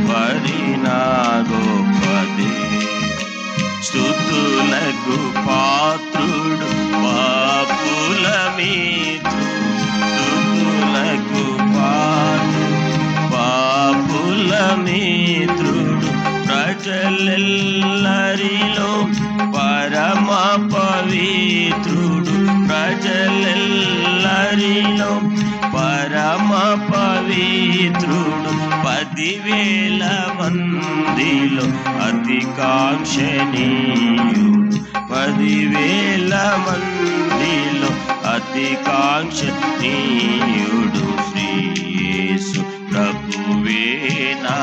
పరి నా గొప్ప దేవుడు. స్తుతులకు పాత్రుడు పాపుల మిత్రుడు, స్తుతులకు పాపుల మిత్రుడు, ప్రజలెల్లరిలో పరమ పవిత్రుడు, ప్రజలెల్లరిలో పరమ పవిత్రుడు, 10,000 మందిలో అతికాంక్షణీయుడు, 10,000 మందిలో అతికాంక్షణీయుడు, శ్రీ యేసు ప్రభువే నా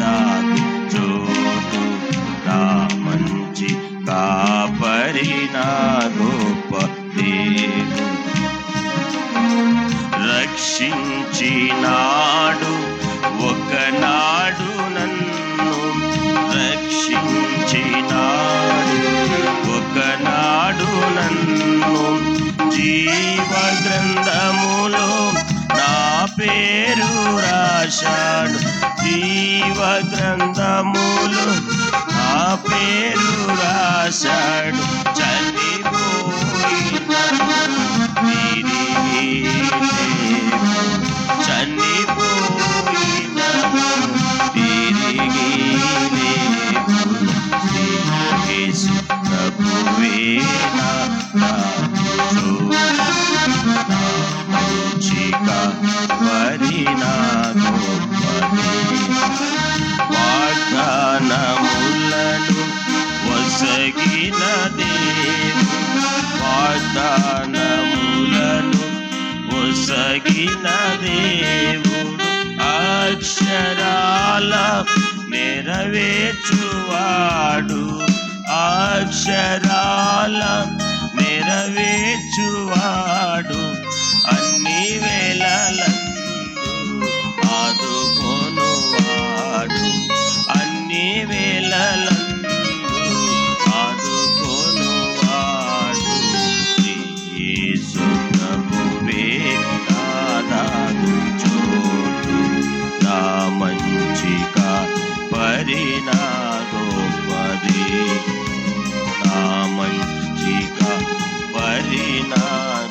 దారి చోటు, నా మంచి కాపరి నా గొప్ప దేవుడు. రక్షించినాడు ఒకనాడు నన్ను, రక్షించినాడు ఒకనాడు నన్ను, జీవ గ్రంథములో నా పేరు రాశాడు, జీవ గ్రంథములో నా పేరు రాశాడు, చనిపోయిన తిరిగి యేసు ప్రభువే నా మంచిగా పరి నా గొప్ప వాగ్దానములను వసగిన దేవుడు, వాగ్దానములను వసగిన దేవుడు, అక్షరాల నెరవేర్చువాడు, అక్షరాల నెరవేర్చువాడు, అన్ని వేళలందు ఆదుకొనువాడు, అన్ని వేళలందు ఆదుకొనువాడు, యేసు ప్రభువే నా దారి చోటు, నా మంచిగా పరి నా గొప్ప దేవుడు, నా మంచిగా పరి నా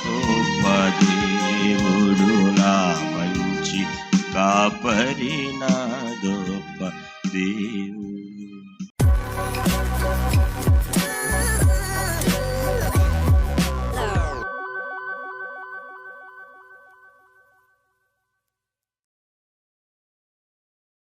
గొప్ప దేవుడు, నా మంచి కాపరి నా గొప్ప దేవుడు.